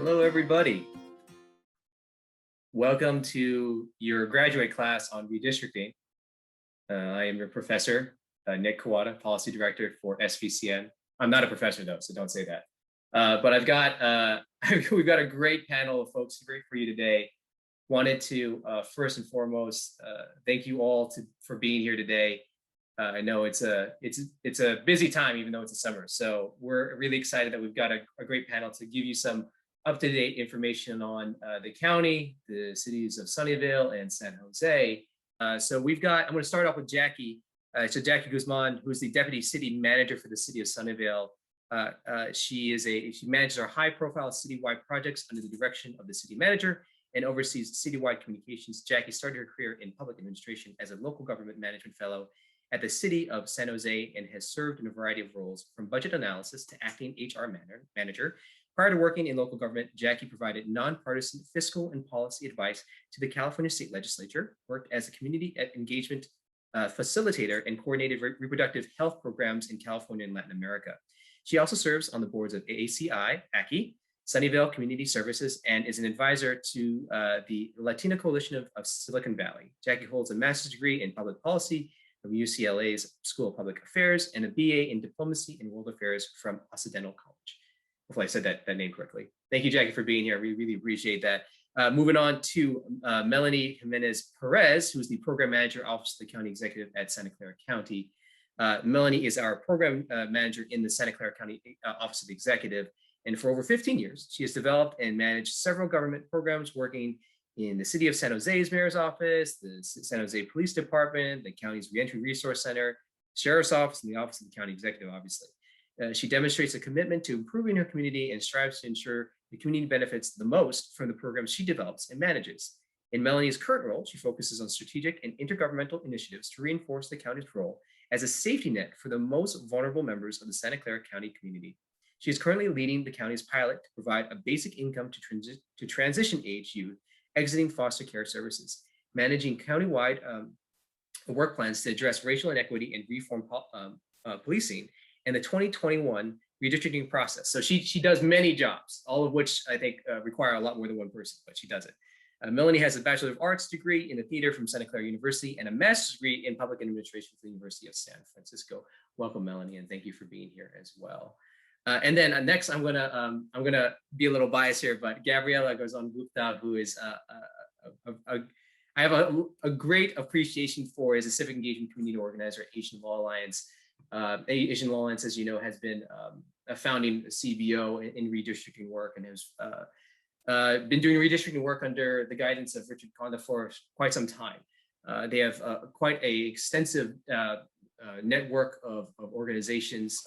Hello, everybody. Welcome to your graduate class on redistricting. I am your professor, Nick Kawada, Policy Director for SVCN. I'm not a professor though, so don't say that. But I've got we've got a great panel of folks here for you today. Wanted to first and foremost thank you all for being here today. I know it's a busy time, even though it's a summer. So we're really excited that we've got a great panel to give you some up-to-date information on the county, the cities of Sunnyvale and San Jose. So I'm going to start off with Jackie. So Jackie Guzman, who's the Deputy City Manager for the City of Sunnyvale. She manages our high-profile citywide projects under the direction of the City Manager and oversees citywide communications. Jackie started her career in public administration as a local government management fellow at the City of San Jose and has served in a variety of roles from budget analysis to acting HR manager. Prior to working in local government, Jackie provided nonpartisan fiscal and policy advice to the California State Legislature, worked as a community engagement facilitator, and coordinated reproductive health programs in California and Latin America. She also serves on the boards of ACI, Sunnyvale Community Services, and is an advisor to the Latina Coalition of Silicon Valley. Jackie holds a master's degree in public policy from UCLA's School of Public Affairs and a BA in diplomacy and world affairs from Occidental College. Hopefully I said that name correctly. Thank you, Jackie, for being here. We really appreciate that. Moving on to Melanie Jimenez Perez, who's the Program Manager, Office of the County Executive at Santa Clara County. Melanie is our Program Manager in the Santa Clara County Office of the Executive. And for over 15 years, she has developed and managed several government programs working in the City of San Jose's Mayor's Office, the San Jose Police Department, the county's Reentry Resource Center, Sheriff's Office, and the Office of the County Executive, obviously. She demonstrates a commitment to improving her community and strives to ensure the community benefits the most from the programs she develops and manages. In Melanie's current role, she focuses on strategic and intergovernmental initiatives to reinforce the county's role as a safety net for the most vulnerable members of the Santa Clara County community. She is currently leading the county's pilot to provide a basic income to transition age youth exiting foster care services, managing countywide work plans to address racial inequity and reform policing, and the 2021 redistricting process. So she does many jobs, all of which I think require a lot more than one person, but she does it. Melanie has a Bachelor of Arts degree in the theater from Santa Clara University and a master's degree in public administration from the University of San Francisco. Welcome, Melanie, and thank you for being here as well. And then next, I'm gonna be a little biased here, but Gabriela Guzman-Gupta, who is I have a great appreciation for, as a civic engagement community organizer at Asian Law Alliance. Asian Law Alliance, as you know, has been a founding CBO in redistricting work and has been doing redistricting work under the guidance of Richard Conda for quite some time. They have quite an extensive network of organizations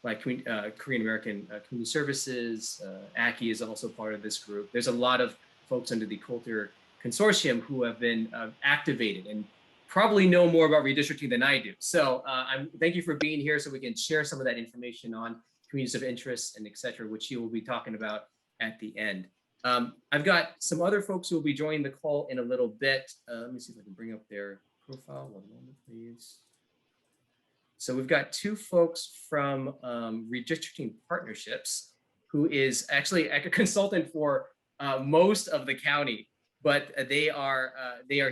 like Korean American Community Services. ACI is also part of this group. There's a lot of folks under the Coulter Consortium who have been activated and probably know more about redistricting than I do. So thank you for being here so we can share some of that information on communities of interest and et cetera, which you will be talking about at the end. I've got some other folks who will be joining the call in a little bit. Let me see if I can bring up their profile. 1 moment, please. So we've got two folks from Redistricting Partnerships, who is actually a consultant for most of the county, but they are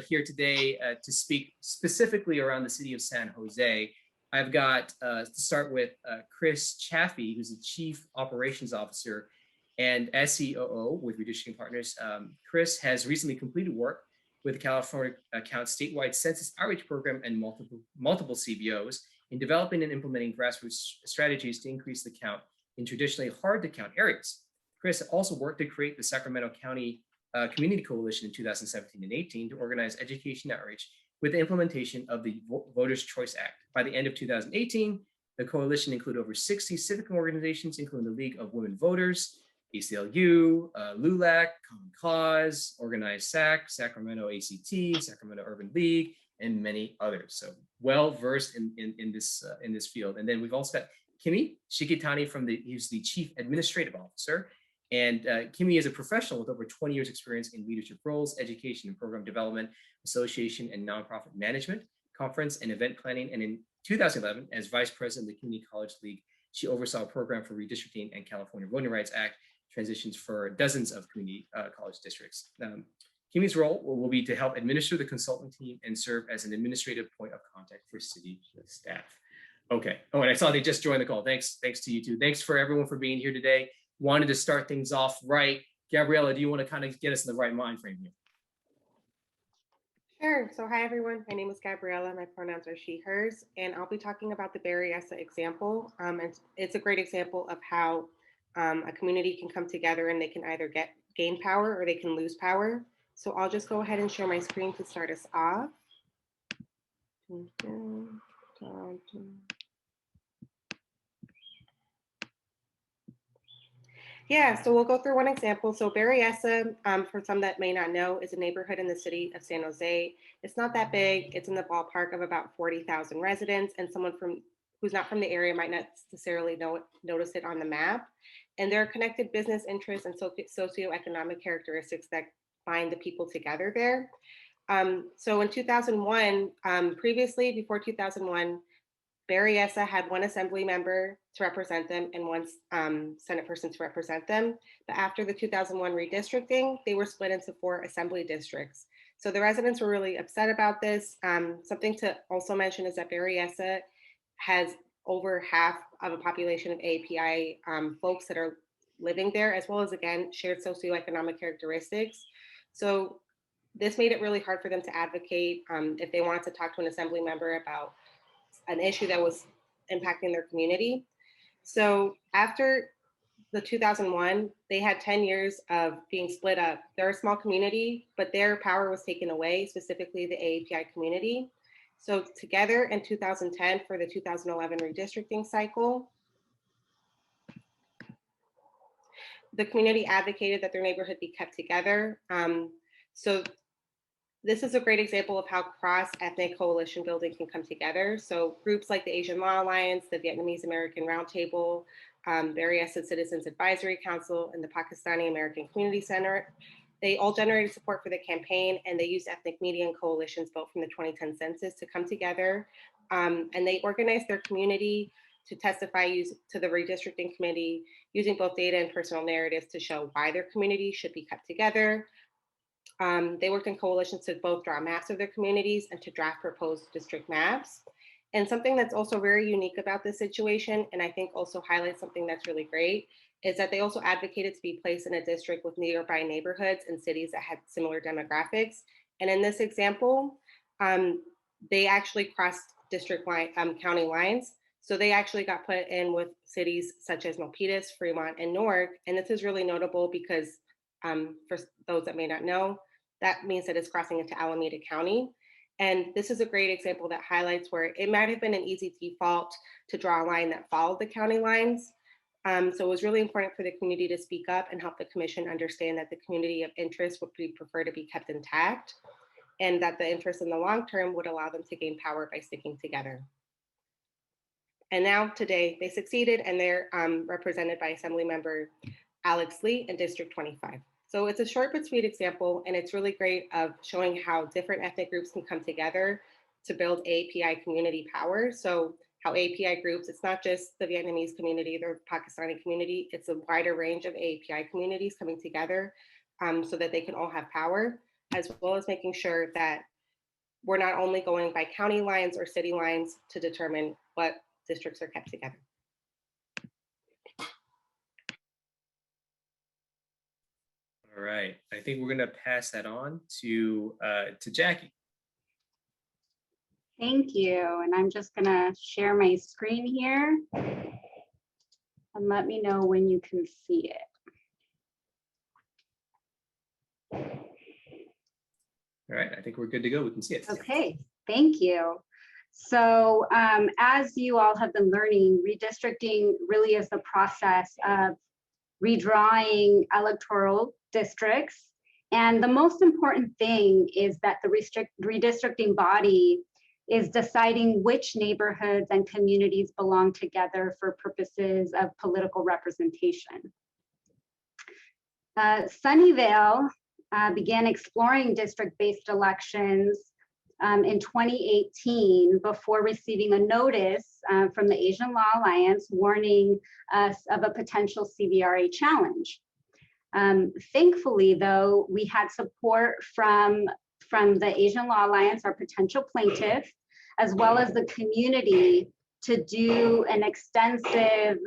here today to speak specifically around the city of San Jose. I've got to start with Chris Chaffee, who's the Chief Operations Officer and SCOO with Redistricting Partners. Chris has recently completed work with the California County statewide census outreach program and multiple CBOs in developing and implementing grassroots strategies to increase the count in traditionally hard to count areas. Chris also worked to create the Sacramento County Community Coalition in 2017 and 18 to organize education outreach with the implementation of the Voters' Choice Act. By the end of 2018, the coalition included over 60 civic organizations, including the League of Women Voters, ACLU, LULAC, Common Cause, Organized SAC, Sacramento ACT, Sacramento Urban League, and many others. So well versed in this field. And then we've also got Kimi Shikitani he's the Chief Administrative Officer. And Kimi is a professional with over 20 years experience in leadership roles, education and program development, association and nonprofit management, conference and event planning. And in 2011, as Vice President of the Community College League, she oversaw a program for redistricting and California Voting Rights Act transitions for dozens of community college districts. Kimi's role will be to help administer the consultant team and serve as an administrative point of contact for city staff. Okay. Oh, and I saw they just joined the call. Thanks to you two. Thanks for everyone for being here today. Wanted to start things off right. Gabriella, do you want to kind of get us in the right mind frame here? Sure. So hi, everyone. My name is Gabriella. My pronouns are she, hers, and I'll be talking about the Berryessa example. And it's a great example of how a community can come together and they can either gain power or they can lose power. So I'll just go ahead and share my screen to start us off. Yeah, so we'll go through one example. So Berryessa, for some that may not know, is a neighborhood in the city of San Jose. It's not that big. It's in the ballpark of about 40,000 residents, and someone who's not from the area might not necessarily notice it on the map. And there are connected business interests and socioeconomic characteristics that bind the people together there. So in 2001, previously, before 2001, Berryessa had one assembly member to represent them and one Senate person to represent them. But after the 2001 redistricting, they were split into 4 assembly districts. So the residents were really upset about this. Something to also mention is that Berryessa has over half of a population of API folks that are living there, as well as, again, shared socioeconomic characteristics. So this made it really hard for them to advocate if they wanted to talk to an assembly member about an issue that was impacting their community. So after the 2001, they had 10 years of being split up. They're a small community, but their power was taken away, specifically the AAPI community. So together in 2010 for the 2011 redistricting cycle, the community advocated that their neighborhood be kept together. So this is a great example of how cross-ethnic coalition building can come together. So groups like the Asian Law Alliance, the Vietnamese American Roundtable, Berryessa Citizens Advisory Council, and the Pakistani American Community Center, they all generated support for the campaign, and they used ethnic media and coalitions built from the 2010 census to come together. And they organized their community to testify to the redistricting committee, using both data and personal narratives to show why their community should be kept together. They worked in coalitions to both draw maps of their communities and to draft proposed district maps. And something that's also very unique about this situation, and I think also highlights something that's really great, is that they also advocated to be placed in a district with nearby neighborhoods and cities that had similar demographics. And in this example, they actually crossed county lines. So they actually got put in with cities such as Milpitas, Fremont, and Newark. And this is really notable because for those that may not know, that means that it's crossing into Alameda County. And this is a great example that highlights where it might have been an easy default to draw a line that followed the county lines. So it was really important for the community to speak up and help the commission understand that the community of interest would prefer to be kept intact, and that the interest in the long term would allow them to gain power by sticking together. And now today they succeeded, and they're represented by Assemblymember Alex Lee in District 25. So it's a short but sweet example, and it's really great of showing how different ethnic groups can come together to build API community power. So how API groups, it's not just the Vietnamese community, the Pakistani community, it's a wider range of API communities coming together so that they can all have power, as well as making sure that we're not only going by county lines or city lines to determine what districts are kept together. All right, I think we're going to pass that on to Jackie. Thank you, and I'm just going to share my screen here, and let me know when you can see it. All right, I think we're good to go. We can see it. Okay, thank you. So as you all have been learning, redistricting really is the process of redrawing electoral districts. And the most important thing is that the redistricting body is deciding which neighborhoods and communities belong together for purposes of political representation. Sunnyvale began exploring district-based elections in 2018 before receiving a notice from the Asian Law Alliance warning us of a potential CVRA challenge. Thankfully, though, we had support from the Asian Law Alliance, our potential plaintiff, as well as the community, to do an extensive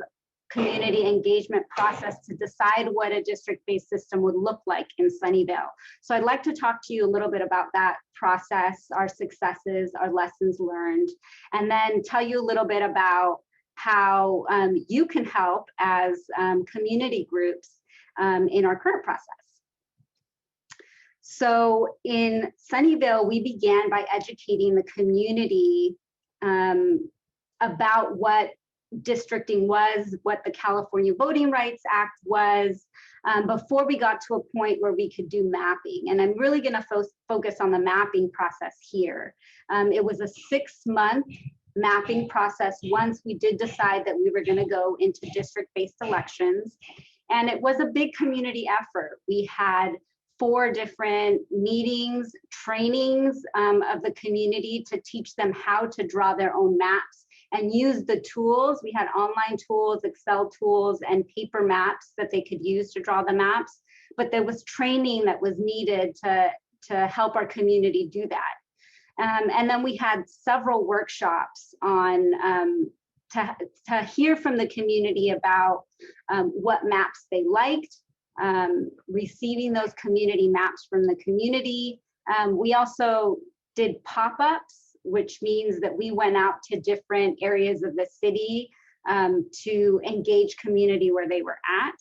community engagement process to decide what a district-based system would look like in Sunnyvale. So I'd like to talk to you a little bit about that process, our successes, our lessons learned, and then tell you a little bit about how you can help as community groups in our current process. So in Sunnyvale, we began by educating the community about what districting was, what the California Voting Rights Act was, before we got to a point where we could do mapping. And I'm really going to focus on the mapping process here. It was a 6-month mapping process once we did decide that we were going to go into district-based elections. And it was a big community effort. We had 4 different meetings, trainings of the community to teach them how to draw their own maps and use the tools. We had online tools, Excel tools, and paper maps that they could use to draw the maps. But there was training that was needed to help our community do that. And then we had several workshops on to hear from the community about what maps they liked, receiving those community maps from the community. We also did pop-ups, which means that we went out to different areas of the city to engage community where they were at.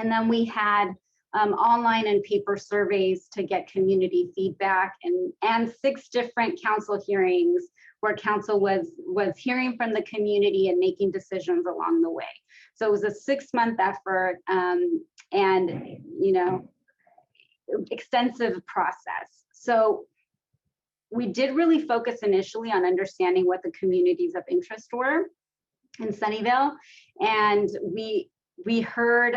And then we had online and paper surveys to get community feedback, and 6 different council hearings where council was hearing from the community and making decisions along the way. So it was a 6-month effort and, you know, extensive process. So we did really focus initially on understanding what the communities of interest were in Sunnyvale. And we heard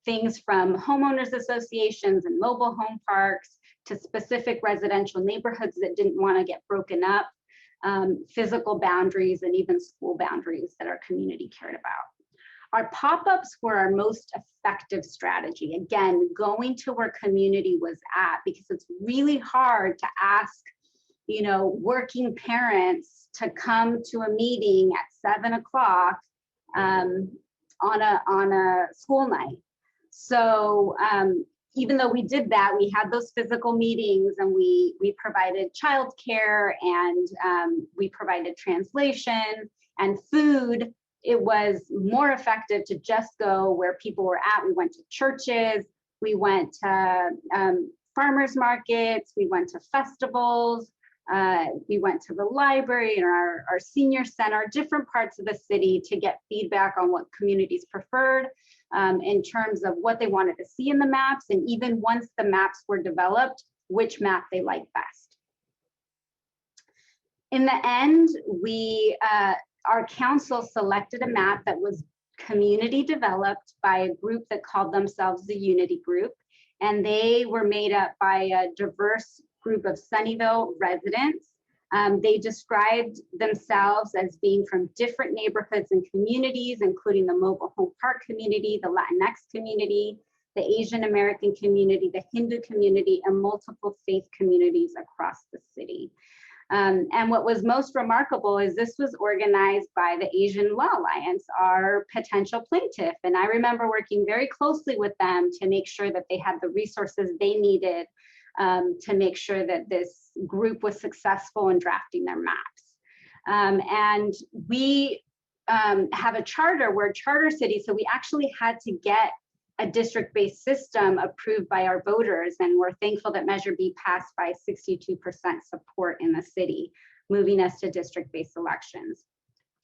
things from homeowners associations and mobile home parks to specific residential neighborhoods that didn't want to get broken up, physical boundaries, and even school boundaries that our community cared about. Our pop-ups were our most effective strategy. Again, going to where community was at, because it's really hard to ask, you know, working parents to come to a meeting at 7 o'clock on a school night. So even though we did that, we had those physical meetings, and we provided childcare, and we provided translation and food. It was more effective to just go where people were at. We went to churches, we went to farmers markets, we went to festivals, we went to the library and our senior center, different parts of the city, to get feedback on what communities preferred in terms of what they wanted to see in the maps, and even once the maps were developed, which map they liked best. In the end, our council selected a map that was community developed by a group that called themselves the Unity Group, and they were made up by a diverse group of Sunnyvale residents. They described themselves as being from different neighborhoods and communities, including the mobile home park community, the Latinx community, the Asian American community, the Hindu community, and multiple faith communities across the city. And what was most remarkable is this was organized by the Asian Law Alliance, our potential plaintiff. And I remember working very closely with them to make sure that they had the resources they needed to make sure that this group was successful in drafting their maps. And we have a charter, we're a charter city, so we actually had to get a district-based system approved by our voters, and we're thankful that Measure B passed by 62% support in the city, moving us to district-based elections.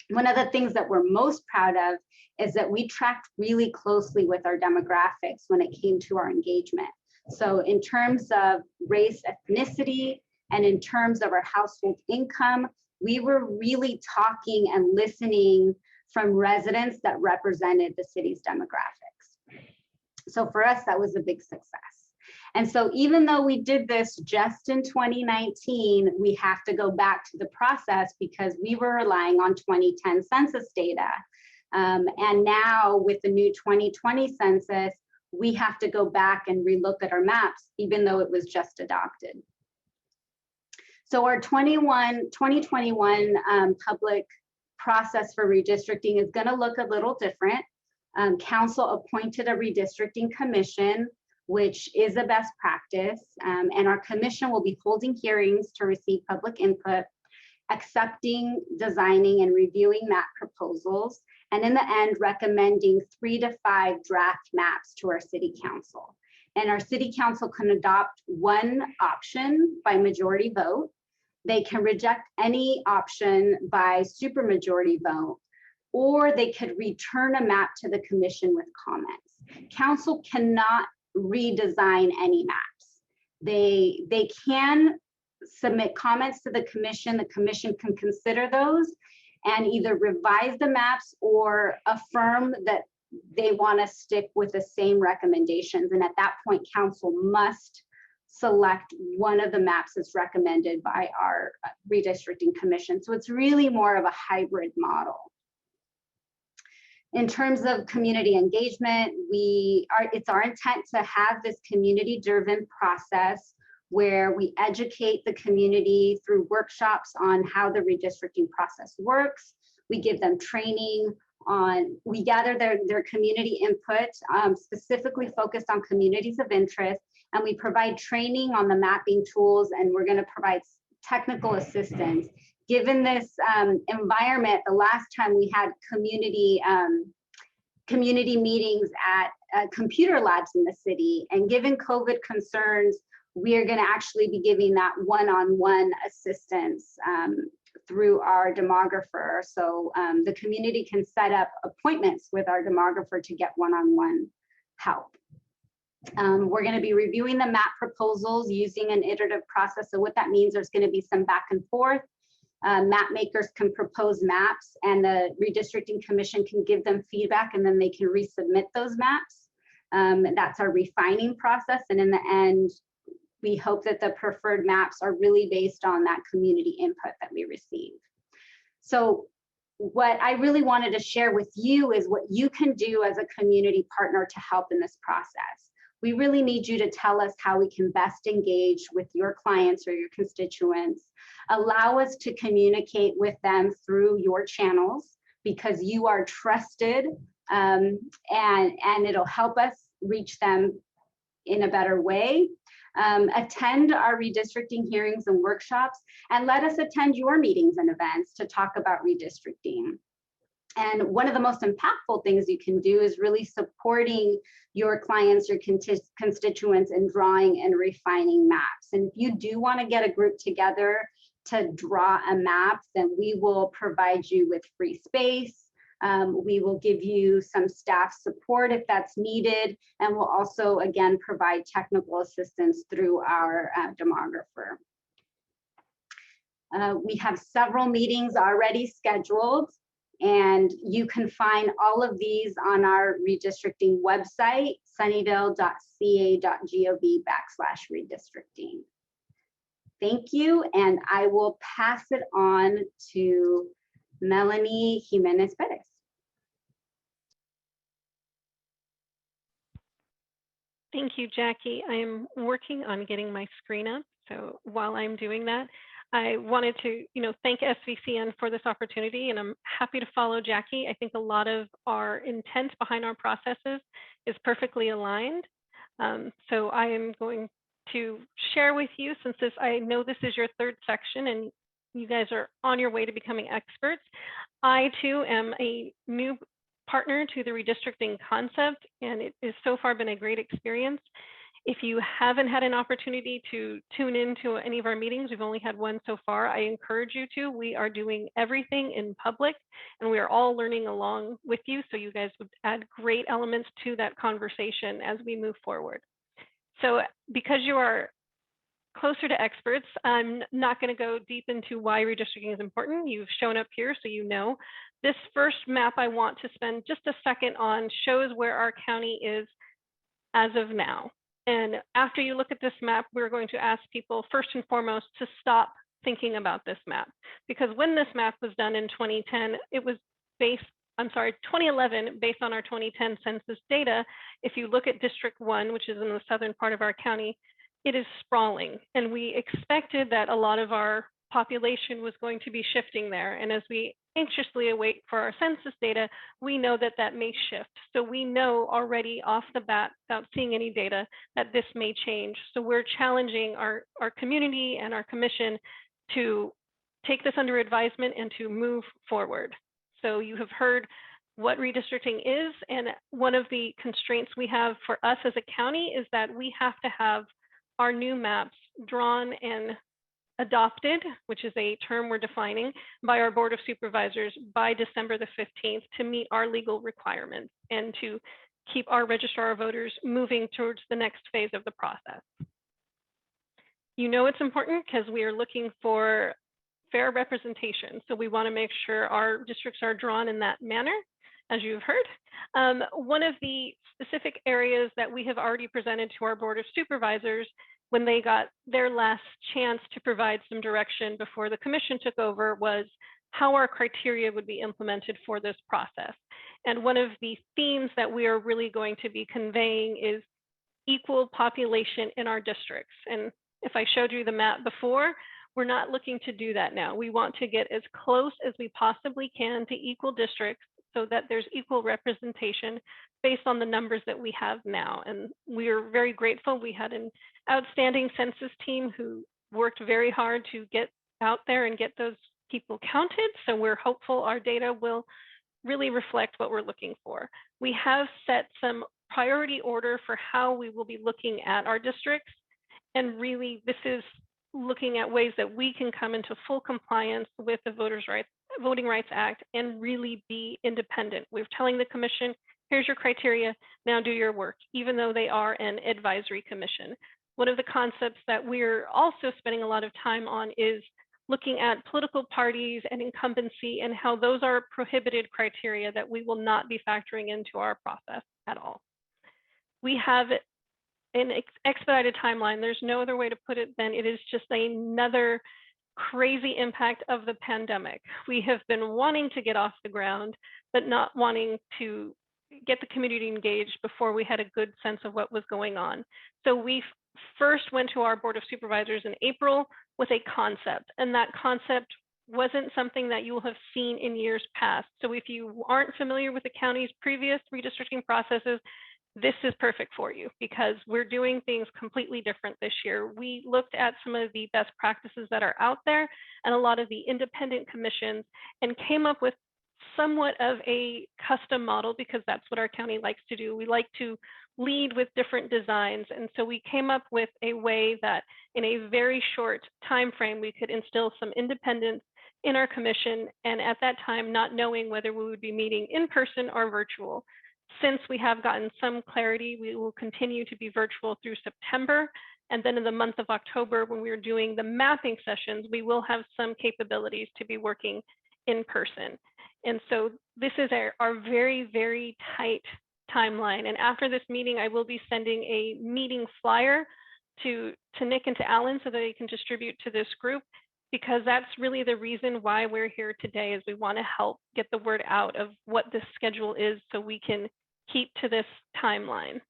One of the things that we're most proud of is that we tracked really closely with our demographics when it came to our engagement. So in terms of race, ethnicity, and in terms of our household income, we were really talking and listening from residents that represented the city's demographics. So for us, that was a big success. And so even though we did this just in 2019, we have to go back to the process because we were relying on 2010 census data. And now with the new 2020 census, we have to go back and relook at our maps, even though it was just adopted. So our 2021 public process for redistricting is going to look a little different. Council appointed a redistricting commission, which is a best practice, and our commission will be holding hearings to receive public input, accepting, designing, and reviewing map proposals, and in the end, recommending 3 to 5 draft maps to our city council. And our city council can adopt one option by majority vote. They can reject any option by supermajority vote, or they could return a map to the commission with comments. Council cannot redesign any maps. They can submit comments to the commission can consider those and either revise the maps or affirm that they want to stick with the same recommendations. And at that point, council must select one of the maps that's recommended by our redistricting commission. So it's really more of a hybrid model. In terms of community engagement, it's our intent to have this community-driven process where we educate the community through workshops on how the redistricting process works. We give them training on, we gather their community input, specifically focused on communities of interest, and we provide training on the mapping tools, and we're gonna provide technical assistance. Given this environment, the last time we had community meetings at computer labs in the city, and given COVID concerns, we are going to actually be giving that one-on-one assistance through our demographer. So the community can set up appointments with our demographer to get one-on-one help. We're going to be reviewing the map proposals using an iterative process. So what that means, there's going to be some back and forth. Map makers can propose maps and the redistricting commission can give them feedback, and then they can resubmit those maps. That's our refining process. And in the end, we hope that the preferred maps are really based on that community input that we receive. So what I really wanted to share with you is what you can do as a community partner to help in this process. We really need you to tell us how we can best engage with your clients or your constituents. Allow us to communicate with them through your channels because you are trusted, and it'll help us reach them in a better way. Attend our redistricting hearings and workshops, and let us attend your meetings and events to talk about redistricting. And one of the most impactful things you can do is really supporting your clients, your constituents in drawing and refining maps. And if you do want to get a group together to draw a map, then we will provide you with free space. We will give you some staff support if that's needed, and we'll also, again, provide technical assistance through our demographer. We have several meetings already scheduled, and you can find all of these on our redistricting website, sunnyvale.ca.gov/redistricting. Thank you, and I will pass it on to Melanie Jimenez-Perez. Thank you, Jackie. I am working on getting my screen up. So while I'm doing that, I wanted to, thank SVCN for this opportunity, and I'm happy to follow Jackie. I think a lot of our intent behind our processes is perfectly aligned. So I am going to share with you, since I know this is your third section and you guys are on your way to becoming experts. I too am a new partner to the redistricting concept, and it has so far been a great experience. If you haven't had an opportunity to tune into any of our meetings, we've only had one so far, I encourage you to. We are doing everything in public, and we are all learning along with you, so you guys would add great elements to that conversation as we move forward. So because you are closer to experts, I'm not going to go deep into why redistricting is important. You've shown up here, so you know. This first map I want to spend just a second on shows where our county is as of now. And after you look at this map, we're going to ask people first and foremost to stop thinking about this map. Because when this map was done in 2010, it was based 2011, based on our 2010 census data, if you look at District 1, which is in the southern part of our county, it is sprawling. And we expected that a lot of our population was going to be shifting there. And as we anxiously await for our census data, we know that that may shift. So we know already off the bat, without seeing any data, that this may change. So we're challenging our community and our commission to take this under advisement and to move forward. So you have heard what redistricting is, and one of the constraints we have for us as a county is that we have to have our new maps drawn and adopted, which is a term we're defining, by our Board of Supervisors by December the 15th to meet our legal requirements and to keep our registrar of voters moving towards the next phase of the process. You know it's important because we are looking for fair representation. So we want to make sure our districts are drawn in that manner, as you've heard. One of the specific areas that we have already presented to our Board of Supervisors when they got their last chance to provide some direction before the commission took over was how our criteria would be implemented for this process. And one of the themes that we are really going to be conveying is equal population in our districts. And if I showed you the map before, we're not looking to do that now. We want to get as close as we possibly can to equal districts so that there's equal representation based on the numbers that we have now. And we are very grateful. We had an outstanding census team who worked very hard to get out there and get those people counted. So we're hopeful our data will really reflect what we're looking for. We have set some priority order for how we will be looking at our districts. And really, this is looking at ways that we can come into full compliance with the Voting Rights Act and really be independent. We're telling the commission, here's your criteria, now do your work, even though they are an advisory commission. One of the concepts that we're also spending a lot of time on is looking at political parties and incumbency and how those are prohibited criteria that we will not be factoring into our process at all. We have an expedited timeline. There's no other way to put it than it is just another crazy impact of the pandemic. We have been wanting to get off the ground, but not wanting to get the community engaged before we had a good sense of what was going on. So we first went to our Board of Supervisors in April with a concept, and that concept wasn't something that you will have seen in years past. So if you aren't familiar with the county's previous redistricting processes, this is perfect for you because we're doing things completely different this year. We looked at some of the best practices that are out there and a lot of the independent commissions and came up with somewhat of a custom model because that's what our county likes to do. We like to lead with different designs. And so we came up with a way that in a very short time frame, we could instill some independence in our commission. And at that time, not knowing whether we would be meeting in person or virtual. Since we have gotten some clarity, we will continue to be virtual through September. And then in the month of October, when we're doing the mapping sessions, we will have some capabilities to be working in person. And so this is our very, very tight timeline. And after this meeting, I will be sending a meeting flyer to Nick and to Alan so that they can distribute to this group, because that's really the reason why we're here today is we want to help get the word out of what this schedule is so we can keep to this timeline.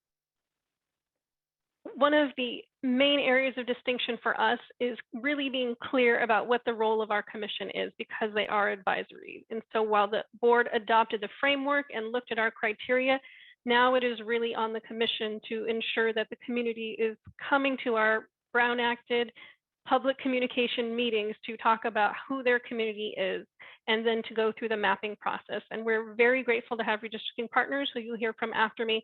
One of the main areas of distinction for us is really being clear about what the role of our commission is because they are advisory. And so while the board adopted the framework and looked at our criteria, now it is really on the commission to ensure that the community is coming to our Brown Acted public communication meetings to talk about who their community is and then to go through the mapping process. And we're very grateful to have redistricting partners who you'll hear from after me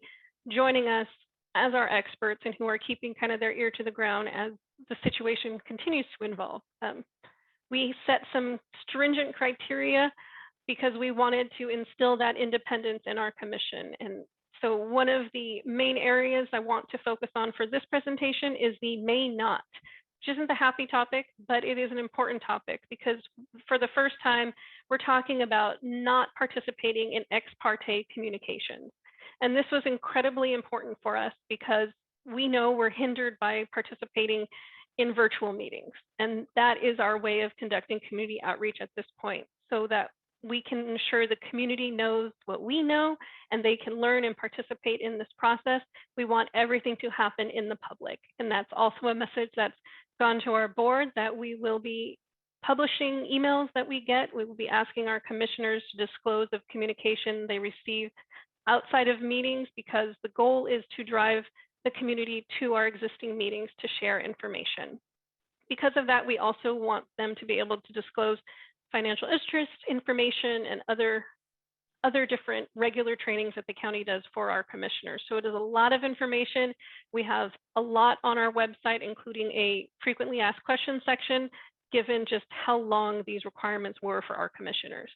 joining us as our experts and who are keeping kind of their ear to the ground as the situation continues to evolve. We set some stringent criteria because we wanted to instill that independence in our commission. And so one of the main areas I want to focus on for this presentation is the may not, which isn't the happy topic, but it is an important topic because for the first time, we're talking about not participating in ex parte communications. And this was incredibly important for us because we know we're hindered by participating in virtual meetings. And that is our way of conducting community outreach at this point, so that we can ensure the community knows what we know and they can learn and participate in this process. We want everything to happen in the public. And that's also a message that's gone to our board, that we will be publishing emails that we get. We will be asking our commissioners to disclose of communication they receive outside of meetings, because the goal is to drive the community to our existing meetings to share information. Because of that, we also want them to be able to disclose financial interest information and other different regular trainings that the county does for our commissioners. So it is a lot of information. We have a lot on our website, including a frequently asked questions section, given just how long these requirements were for our commissioners.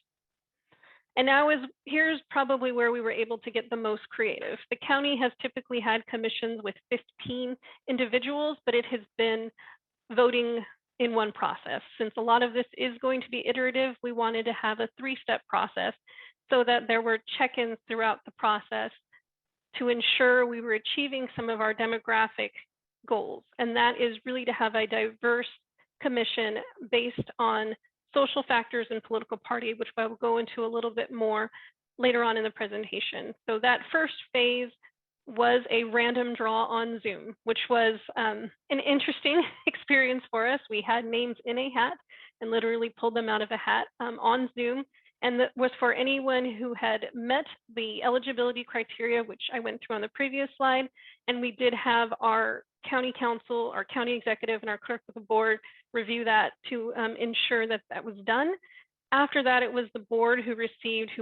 And now here's probably where we were able to get the most creative. The county has typically had commissions with 15 individuals, but it has been voting in one process. Since a lot of this is going to be iterative, we wanted to have a 3-step process so that there were check-ins throughout the process to ensure we were achieving some of our demographic goals. And that is really to have a diverse commission based on social factors and political party, which I will go into a little bit more later on in the presentation. So that first phase was a random draw on Zoom, which was an interesting experience for us. We had names in a hat and literally pulled them out of a hat on Zoom. And that was for anyone who had met the eligibility criteria, which I went through on the previous slide. And we did have our county council, our county executive, and our clerk of the board review that to ensure that that was done. After that, it was the board who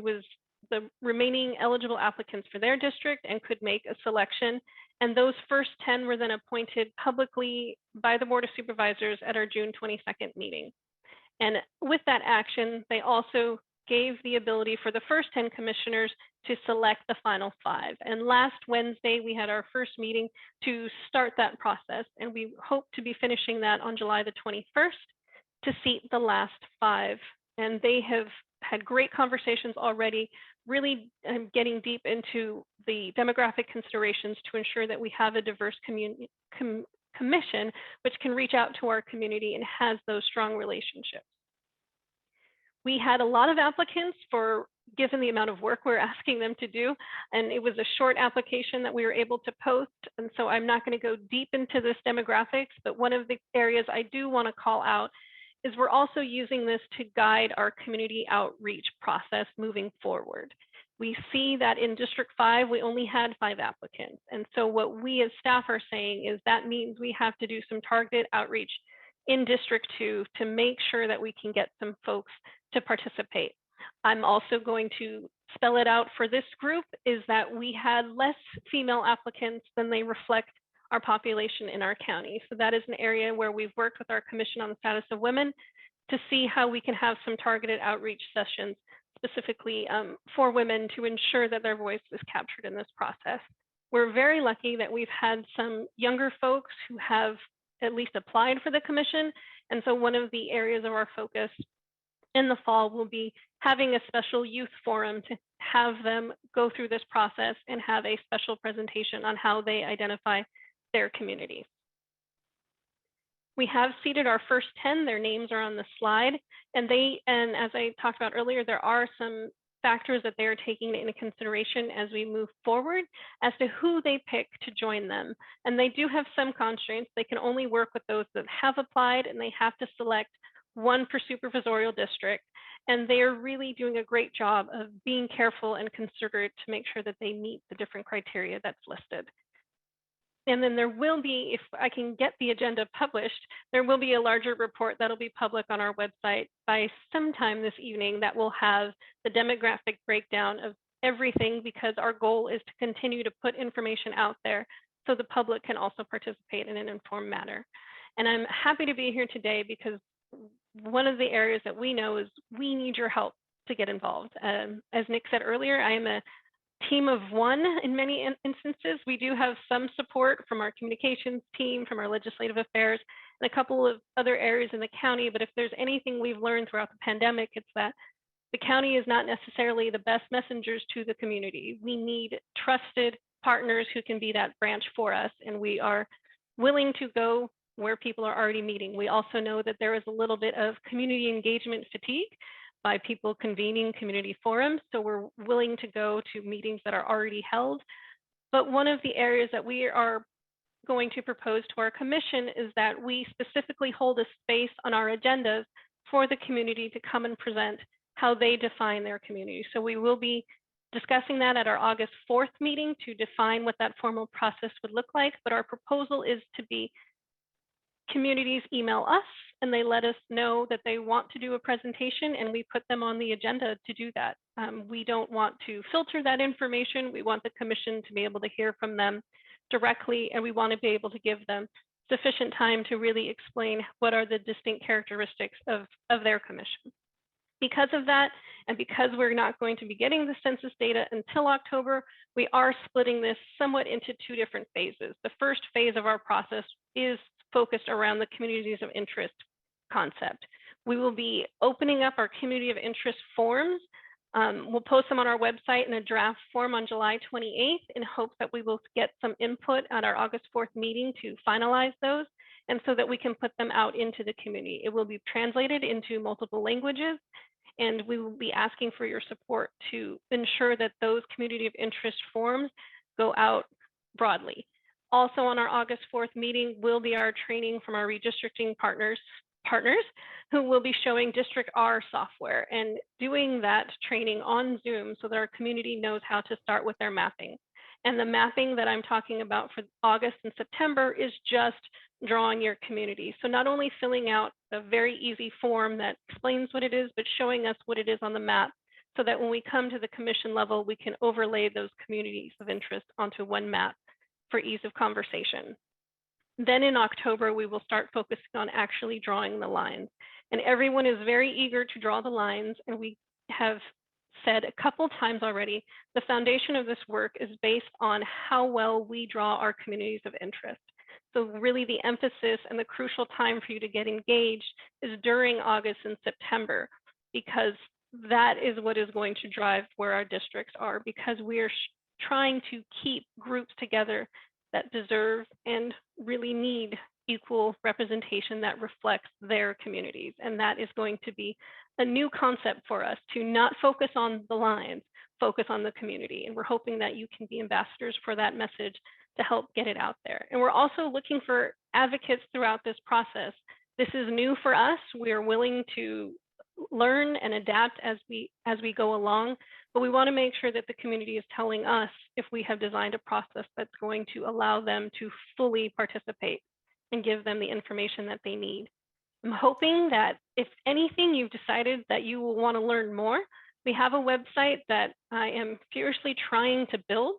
was the remaining eligible applicants for their district and could make a selection. And those first 10 were then appointed publicly by the Board of Supervisors at our June 22nd meeting. And with that action, they also gave the ability for the first 10 commissioners to select the final 5. And last Wednesday, we had our first meeting to start that process. And we hope to be finishing that on July the 21st to seat the last 5. And they have had great conversations already, really getting deep into the demographic considerations to ensure that we have a diverse commission, which can reach out to our community and has those strong relationships. We had a lot of applicants given the amount of work we're asking them to do, and it was a short application that we were able to post. And so I'm not going to go deep into this demographics, but one of the areas I do want to call out is we're also using this to guide our community outreach process moving forward. We see that in District 5, we only had 5 applicants. And so what we as staff are saying is that means we have to do some targeted outreach in District 2 to make sure that we can get some folks to participate. I'm also going to spell it out for this group, is that we had less female applicants than they reflect our population in our county. So that is an area where we've worked with our Commission on the Status of Women to see how we can have some targeted outreach sessions specifically for women to ensure that their voice is captured in this process. We're very lucky that we've had some younger folks who have at least applied for the commission. And so one of the areas of our focus in the fall will be having a special youth forum to have them go through this process and have a special presentation on how they identify their community. We have seated our first 10, their names are on the slide, and as I talked about earlier, there are some factors that they are taking into consideration as we move forward as to who they pick to join them. And they do have some constraints. They can only work with those that have applied, and they have to select one per supervisorial district. And they are really doing a great job of being careful and considerate to make sure that they meet the different criteria that's listed. And then there will be, if I can get the agenda published, there will be a larger report that'll be public on our website by sometime this evening that will have the demographic breakdown of everything, because our goal is to continue to put information out there so the public can also participate in an informed manner. And I'm happy to be here today because one of the areas that we know is we need your help to get involved. As Nick said earlier, I am a team of one in many instances. We do have some support from our communications team, from our legislative affairs, and a couple of other areas in the county. But if there's anything we've learned throughout the pandemic, it's that the county is not necessarily the best messengers to the community. We need trusted partners who can be that branch for us, and we are willing to go where people are already meeting. We also know that there is a little bit of community engagement fatigue, by people convening community forums. So we're willing to go to meetings that are already held. But one of the areas that we are going to propose to our commission is that we specifically hold a space on our agendas for the community to come and present how they define their community. So we will be discussing that at our August 4th meeting to define what that formal process would look like. But our proposal is to be communities email us and they let us know that they want to do a presentation, and we put them on the agenda to do that. We don't want to filter that information. We want the commission to be able to hear from them directly, and we want to be able to give them sufficient time to really explain what are the distinct characteristics of their commission. Because of that, and because we're not going to be getting the census data until October, we are splitting this somewhat into two different phases. The first phase of our process is focused around the communities of interest concept. We will be opening up our community of interest forms. We'll post them on our website in a draft form on July 28th in hopes that we will get some input at our August 4th meeting to finalize those, and so that we can put them out into the community. It will be translated into multiple languages, and we will be asking for your support to ensure that those community of interest forms go out broadly. Also on our August 4th meeting will be our training from our redistricting partners who will be showing District R software and doing that training on Zoom so that our community knows how to start with their mapping. And the mapping that I'm talking about for August and September is just drawing your community. So not only filling out a very easy form that explains what it is, but showing us what it is on the map so that when we come to the commission level, we can overlay those communities of interest onto one map for ease of conversation. Then in October, we will start focusing on actually drawing the lines. And everyone is very eager to draw the lines. And we have said a couple times already, the foundation of this work is based on how well we draw our communities of interest. So really the emphasis and the crucial time for you to get engaged is during August and September, because that is what is going to drive where our districts are, because we are trying to keep groups together that deserve and really need equal representation that reflects their communities. And that is going to be a new concept for us, to not focus on the lines, focus on the community. And we're hoping that you can be ambassadors for that message to help get it out there. And we're also looking for advocates throughout this process. This is new for us. We are willing to learn and adapt as we go along, but we want to make sure that the community is telling us if we have designed a process that's going to allow them to fully participate and give them the information that they need. I'm hoping that if anything, you've decided that you will want to learn more. We have a website that I am furiously trying to build,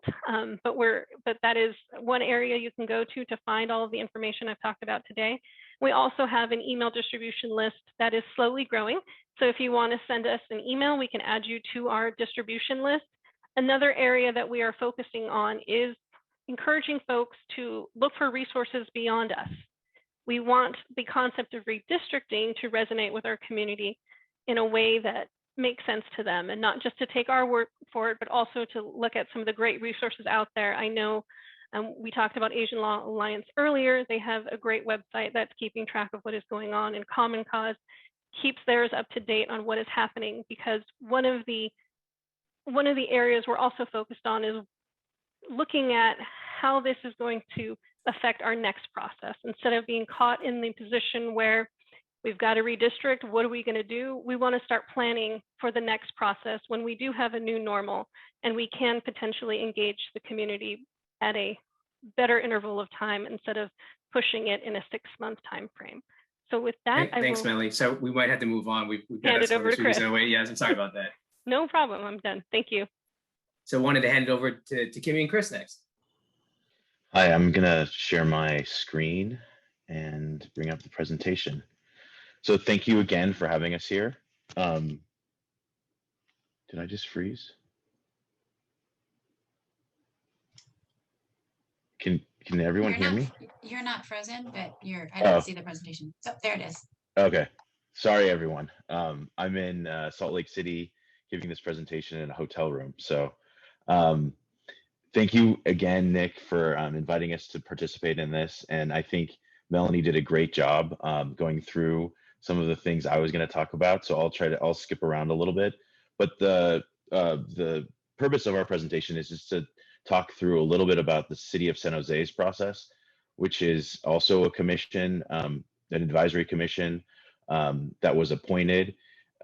but that is one area you can go to find all of the information I've talked about today. We also have an email distribution list that is slowly growing. So if you want to send us an email, we can add you to our distribution list. Another area that we are focusing on is encouraging folks to look for resources beyond us. We want the concept of redistricting to resonate with our community in a way that makes sense to them, and not just to take our word for it, but also to look at some of the great resources out there. I know we talked about Asian Law Alliance earlier. They have a great website that's keeping track of what is going on, and Common Cause keeps theirs up to date on what is happening, because one of the areas we're also focused on is looking at how this is going to affect our next process. Instead of being caught in the position where we've got to redistrict, what are we going to do? We want to start planning for the next process when we do have a new normal and we can potentially engage the community at a better interval of time instead of pushing it in a 6-month time frame. So with that, thanks, Melanie. So we might have to move on. We've got hand it over to Chris. Yes, I'm sorry about that. No problem. I'm done. Thank you. So wanted to hand it over to Kimmy and Chris next. Hi, I'm going to share my screen and bring up the presentation. So thank you again for having us here. Did I just freeze? Can everyone hear me? You're not frozen, but I didn't see the presentation. So there it is. Okay. Sorry, everyone. I'm in Salt Lake City giving this presentation in a hotel room. So thank you again, Nick, for inviting us to participate in this. And I think Melanie did a great job going through some of the things I was going to talk about. So I'll skip around a little bit. But the purpose of our presentation is just to talk through a little bit about the City of San Jose's process, which is also a commission, an advisory commission that was appointed.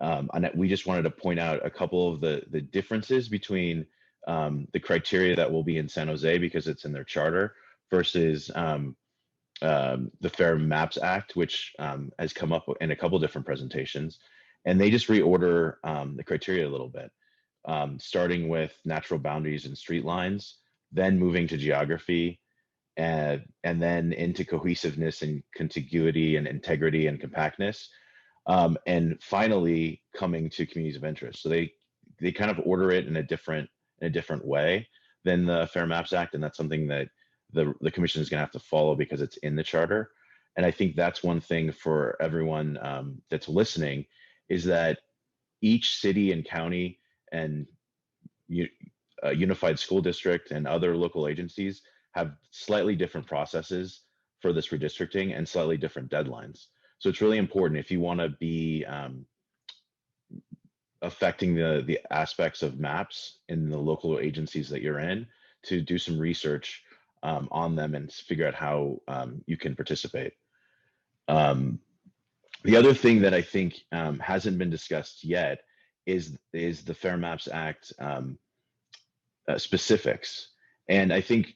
And we just wanted to point out a couple of the differences between the criteria that will be in San Jose because it's in their charter versus the Fair Maps Act, which has come up in a couple different presentations. And they just reorder the criteria a little bit, starting with natural boundaries and street lines, then moving to geography, and then into cohesiveness and contiguity and integrity and compactness, and finally coming to communities of interest. So they kind of order it in a different way than the Fair Maps Act, and that's something that the commission is going to have to follow because it's in the charter. And I think that's one thing for everyone that's listening, is that each city and county and unified school district and other local agencies have slightly different processes for this redistricting and slightly different deadlines. So it's really important if you want to be affecting the aspects of maps in the local agencies that you're in, to do some research on them and figure out how you can participate. The other thing that I think hasn't been discussed yet is the Fair Maps Act specifics. And I think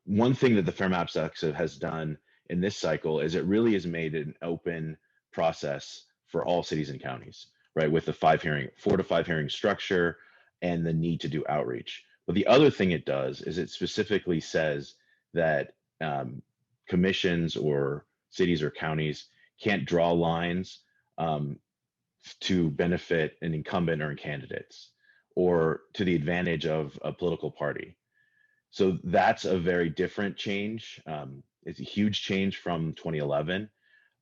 one thing that the Fair Maps Act has done in this cycle is it really has made an open process for all cities and counties, right? With the 4 to 5 hearing structure and the need to do outreach. But the other thing it does is it specifically says that commissions or cities or counties can't draw lines to benefit an incumbent or candidates or to the advantage of a political party. So that's a very different change. It's a huge change from 2011,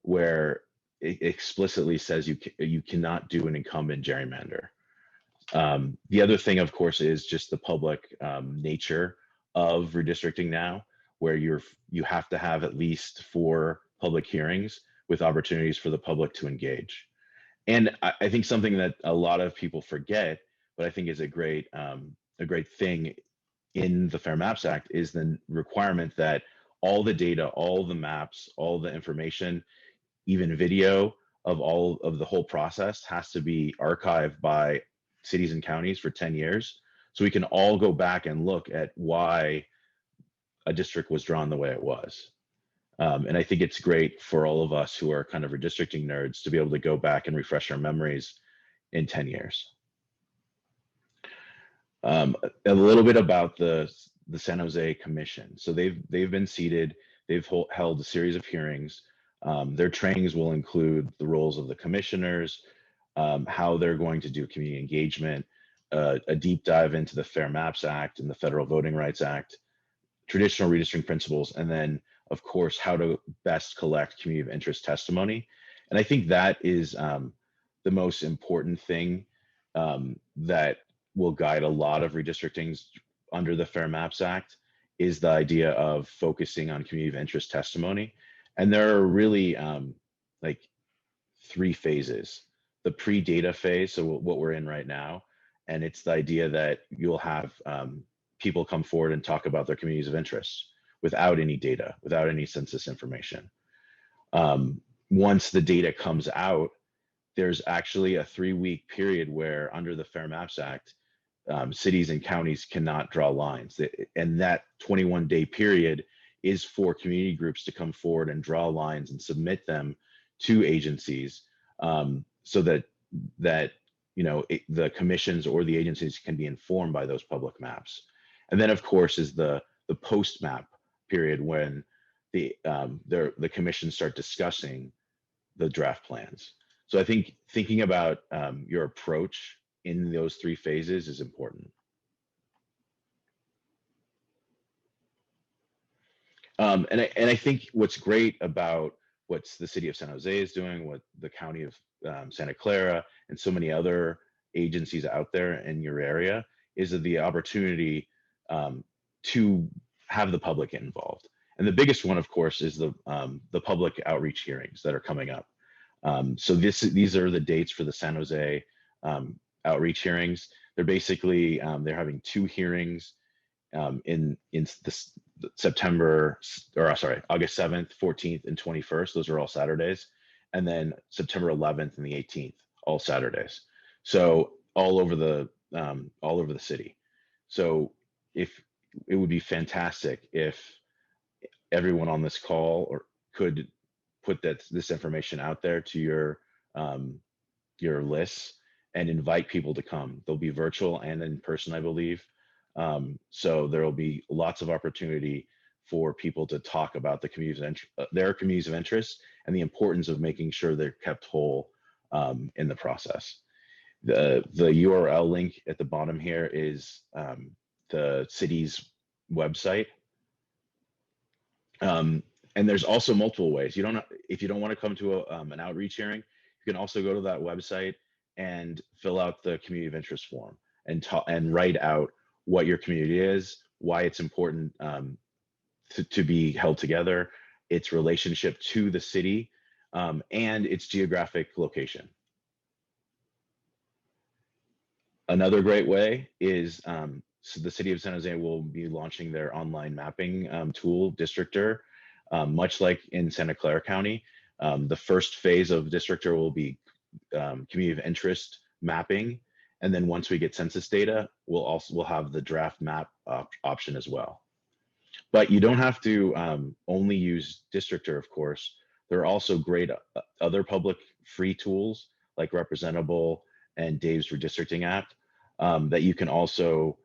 where it explicitly says you cannot do an incumbent gerrymander. The other thing, of course, is just the public nature of redistricting now, where you have to have at least 4 public hearings with opportunities for the public to engage. And I think something that a lot of people forget, but I think is a great thing in the Fair Maps Act, is the requirement that all the data, all the maps, all the information, even video of all of the whole process has to be archived by cities and counties for 10 years. So we can all go back and look at why a district was drawn the way it was. And I think it's great for all of us who are kind of redistricting nerds to be able to go back and refresh our memories in 10 years. A little bit about the San Jose Commission. So they've been seated, they've held a series of hearings. Their trainings will include the roles of the commissioners, how they're going to do community engagement, a deep dive into the Fair Maps Act and the Federal Voting Rights Act, traditional redistricting principles, and then, of course, how to best collect community of interest testimony. And I think that is the most important thing that will guide a lot of redistrictings under the Fair Maps Act, is the idea of focusing on community of interest testimony. And there are really like 3 phases. The pre-data phase, so what we're in right now, and it's the idea that you'll have people come forward and talk about their communities of interest without any data, without any census information. Once the data comes out, there's actually a 3-week period where, under the Fair Maps Act, cities and counties cannot draw lines. And that 21-day period is for community groups to come forward and draw lines and submit them to agencies, so that the commissions or the agencies can be informed by those public maps. And then, of course, is the post-map period, when the commissions start discussing the draft plans. So I think thinking about your approach in those 3 phases is important. And I think what's great about what the city of San Jose is doing, what the county of Santa Clara and so many other agencies out there in your area, is the opportunity to have the public involved. And the biggest one, of course, is the public outreach hearings that are coming up. So these are the dates for the San Jose outreach hearings. They're basically, they're having 2 hearings in this September, or sorry, August 7th, 14th, and 21st. Those are all Saturdays. And then September 11th and the 18th, all Saturdays. So all over the city. So if it would be fantastic if everyone on this call or could put this information out there to your lists and invite people to come. They'll be virtual and in person, I believe. So there will be lots of opportunity for people to talk about the their communities of interest and the importance of making sure they're kept whole in the process. The URL link at the bottom here is the city's website. And there's also multiple ways. If you don't want to come to an outreach hearing, you can also go to that website and fill out the community of interest form and write out what your community is, why it's important to be held together, its relationship to the city, and its geographic location. Another great way is so the city of San Jose will be launching their online mapping tool, Districtor, much like in Santa Clara County. The first phase of Districtor will be community of interest mapping. And then once we get census data, we'll have the draft map option as well. But you don't have to only use Districtor, of course. There are also great other public free tools like Representable and Dave's Redistricting app that you can also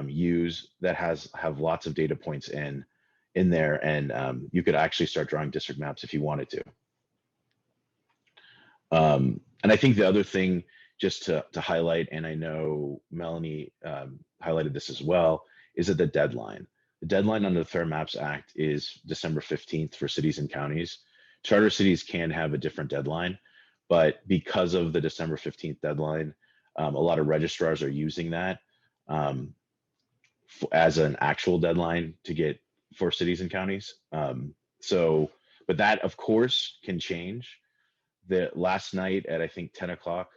use that have lots of data points in there, and you could actually start drawing district maps if you wanted to. And I think the other thing just to highlight, and I know Melanie highlighted this as well, is that the deadline. The deadline under the Fair Maps Act is December 15th for cities and counties. Charter cities can have a different deadline, but because of the December 15th deadline, a lot of registrars are using that as an actual deadline to get for cities and counties. But that of course can change. Last night at I think 10 o'clock,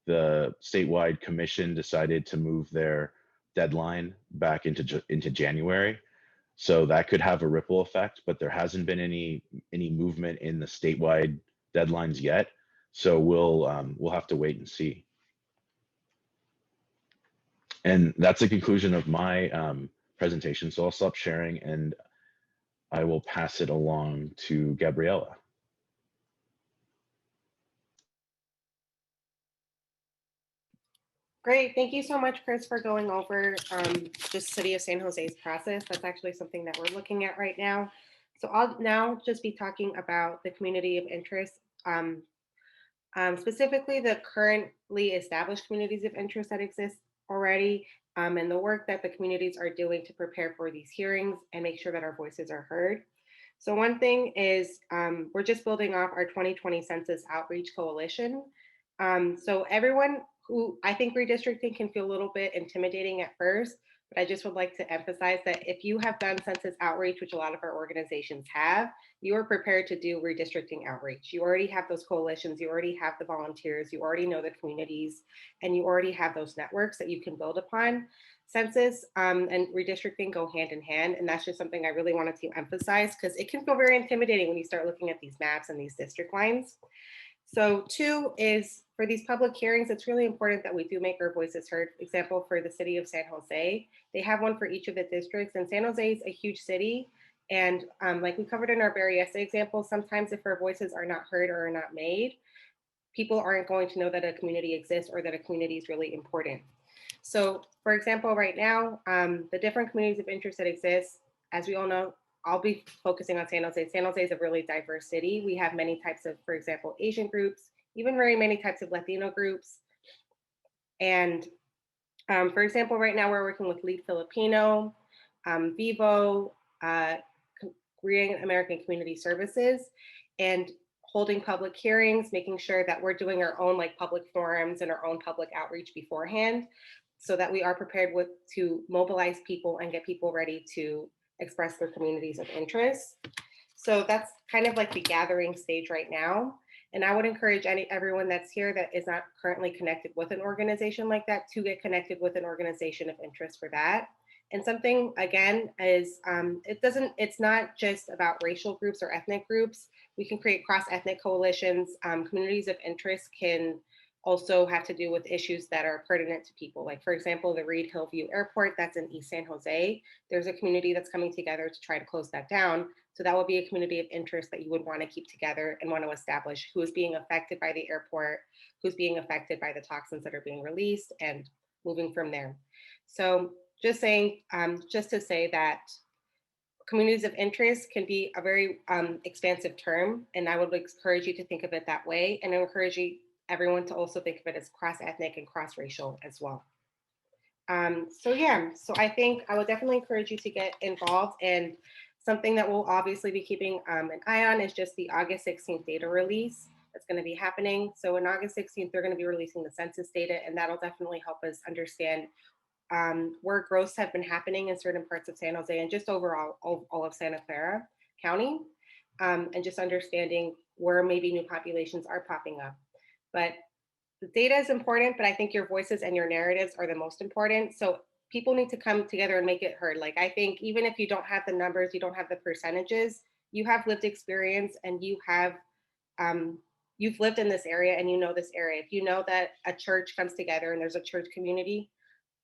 the statewide commission decided to move their deadline back into January. So that could have a ripple effect, but there hasn't been any movement in the statewide deadlines yet. So we'll have to wait and see. And that's the conclusion of my presentation. So I'll stop sharing and I will pass it along to Gabriella. Great, thank you so much, Chris, for going over just City of San Jose's process. That's actually something that we're looking at right now. So I'll now just be talking about the community of interest, specifically the currently established communities of interest that exist already, and the work that the communities are doing to prepare for these hearings and make sure that our voices are heard. So one thing is we're just building off our 2020 Census Outreach Coalition. So everyone who, I think redistricting can feel a little bit intimidating at first, but I just would like to emphasize that if you have done census outreach, which a lot of our organizations have, you are prepared to do redistricting outreach. You already have those coalitions, you already have the volunteers, you already know the communities, and you already have those networks that you can build upon. Census and redistricting go hand in hand, and that's just something I really wanted to emphasize because it can feel very intimidating when you start looking at these maps and these district lines. So 2 is for these public hearings, it's really important that we do make our voices heard. Example, for the city of San Jose, they have one for each of the districts, and San Jose is a huge city. And like we covered in our Berryessa example, sometimes if our voices are not heard or are not made, people aren't going to know that a community exists or that a community is really important. So for example, right now, the different communities of interest that exist, as we all know, I'll be focusing on San Jose. San Jose is a really diverse city. We have many types of, for example, Asian groups, even very many types of Latino groups. And for example, right now we're working with Lead Filipino, Vivo, Korean American Community Services, and holding public hearings, making sure that we're doing our own like public forums and our own public outreach beforehand, so that we are prepared to mobilize people and get people ready to express their communities of interest. So that's kind of like the gathering stage right now. And I would encourage everyone that's here that is not currently connected with an organization like that to get connected with an organization of interest for that. And something again is it's not just about racial groups or ethnic groups. We can create cross-ethnic coalitions. Communities of interest can also have to do with issues that are pertinent to people. Like, for example, the Reed Hillview Airport that's in East San Jose. There's a community that's coming together to try to close that down. So that would be a community of interest that you would want to keep together and want to establish who is being affected by the airport, who's being affected by the toxins that are being released, and moving from there. So just saying, just to say that communities of interest can be a very expansive term, and I would encourage you to think of it that way, and I encourage everyone to also think of it as cross-ethnic and cross-racial as well. So yeah, so I think I would definitely encourage you to get involved, and something that we'll obviously be keeping an eye on is just the August 16th data release that's going to be happening. So in August 16th, they're going to be releasing the census data, and that'll definitely help us understand where growths have been happening in certain parts of San Jose and just overall all of Santa Clara County, and just understanding where maybe new populations are popping up. But the data is important, but I think your voices and your narratives are the most important. So people need to come together and make it heard. Like, I think even if you don't have the numbers, you don't have the percentages, you have lived experience and you have, you've lived in this area and you know this area. If you know that a church comes together and there's a church community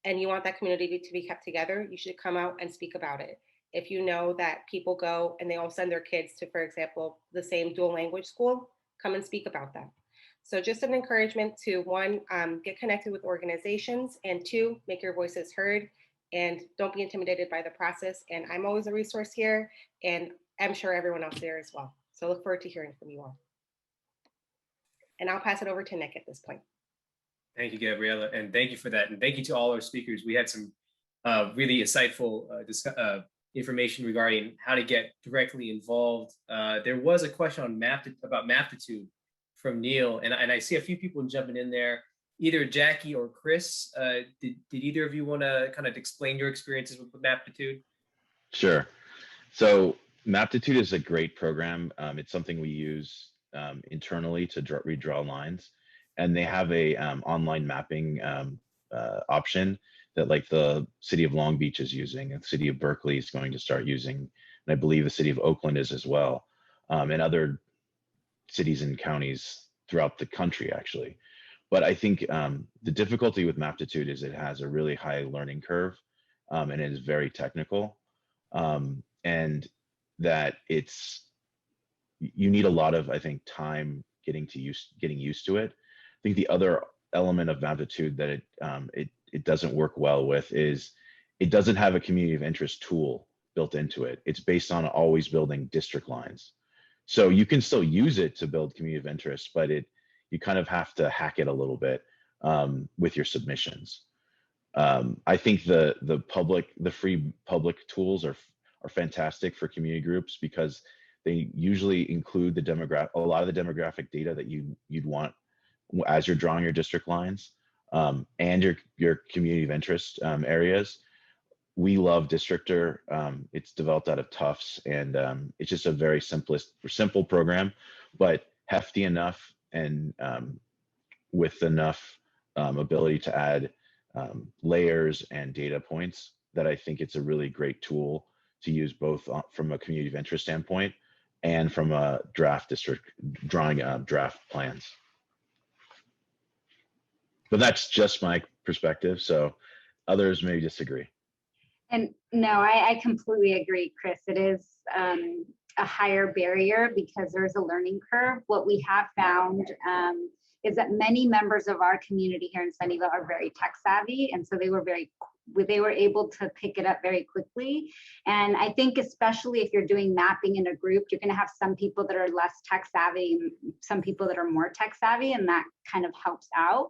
and you want that community to be kept together, you should come out and speak about it. If you know that people go and they all send their kids to, for example, the same dual language school, come and speak about that. So just an encouragement to one, get connected with organizations, and two, make your voices heard and don't be intimidated by the process. And I'm always a resource here, and I'm sure everyone else there as well. So look forward to hearing from you all. And I'll pass it over to Nick at this point. Thank you, Gabriella, and thank you for that. And thank you to all our speakers. We had some really insightful information regarding how to get directly involved. There was a question on about Maptitude from Neil, and I see a few people jumping in there. Either Jackie or Chris, did either of you want to kind of explain your experiences with Maptitude? Sure. So Maptitude is a great program. It's something we use internally to redraw lines, and they have a online mapping option that, like, the city of Long Beach is using, and the city of Berkeley is going to start using, and I believe the city of Oakland is as well, and other cities and counties throughout the country, actually. But I think the difficulty with Maptitude is it has a really high learning curve, and it is very technical, and that you need a lot of, I think, time getting used to it. I think the other element of Maptitude that it doesn't work well with is it doesn't have a community of interest tool built into it. It's based on always building district lines. So you can still use it to build community of interest, but you kind of have to hack it a little bit with your submissions. I think the free public tools are fantastic for community groups because they usually include a lot of the demographic data that you'd want as you're drawing your district lines, and your community of interest areas. We love Districtor. It's developed out of Tufts, and it's just a very simple program, but hefty enough and with enough ability to add layers and data points that I think it's a really great tool to use, both from a community of interest standpoint and from a drawing draft plans. But that's just my perspective, so others may disagree. And no, I completely agree, Chris. It is a higher barrier because there's a learning curve. What we have found is that many members of our community here in Sunnyvale are very tech savvy, and so they were able to pick it up very quickly. And I think especially if you're doing mapping in a group, you're going to have some people that are less tech savvy and some people that are more tech savvy, and that kind of helps out.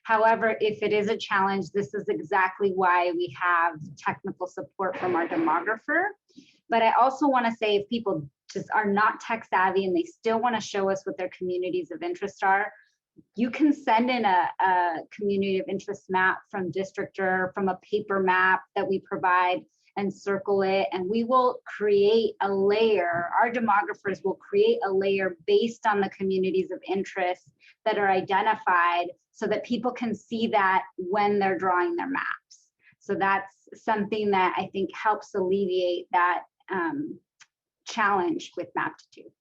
However, if it is a challenge, this is exactly why we have technical support from our demographer. But I also want to say, if people just are not tech savvy and they still want to show us what their communities of interest are, you can send in a community of interest map from Districtor, from a paper map that we provide, and circle it. And we will create a layer, our demographers will create a layer based on the communities of interest that are identified so that people can see that when they're drawing their maps. So that's something that I think helps alleviate that challenge with Maptitude.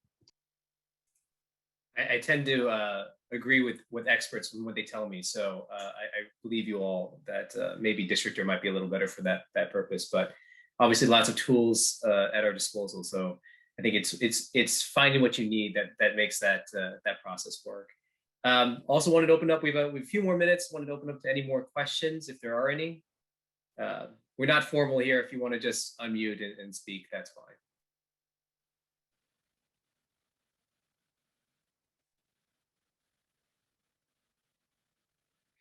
I tend to agree with experts and what they tell me. So I believe you all that maybe Districtor might be a little better for that purpose. But obviously, lots of tools at our disposal. So I think it's finding what you need that makes that process work. Also wanted to open up. We have a few more minutes. Wanted to open up to any more questions if there are any. We're not formal here. If you want to just unmute and speak, that's fine.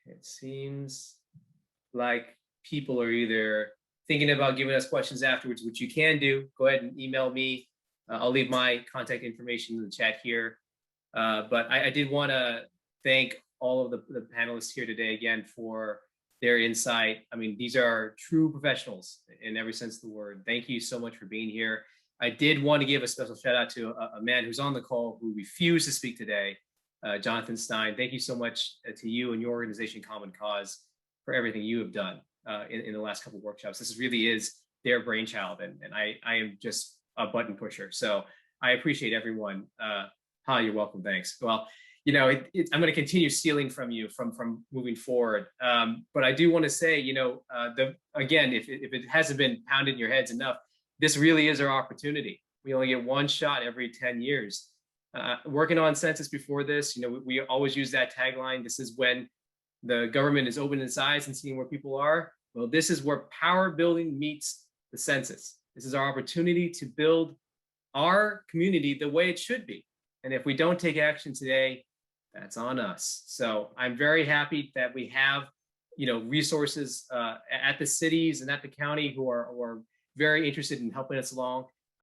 It seems like people are either thinking about giving us questions afterwards, which you can do. Go ahead and email me. I'll leave my contact information in the chat here. But I did want to thank all of the panelists here today again for their insight. I mean, these are true professionals in every sense of the word. Thank you so much for being here. I did want to give a special shout out to a man who's on the call who refused to speak today. Johnathan Stein, thank you so much to you and your organization, Common Cause, for everything you have done in the last couple of workshops. This really is their brainchild, and I am just a button pusher. So I appreciate everyone. Hi, you're welcome. Thanks. Well, you know, I'm going to continue stealing from you from moving forward. But I do want to say, you know, again, if it hasn't been pounded in your heads enough, this really is our opportunity. We only get one shot every 10 years. Working on census before this, you know, we always use that tagline. This is when the government is open its eyes and seeing where people are. Well, this is where power building meets the census. This is our opportunity to build our community the way it should be. And if we don't take action today, that's on us. So I'm very happy that we have, you know, resources at the cities and at the county who are very interested in helping us along.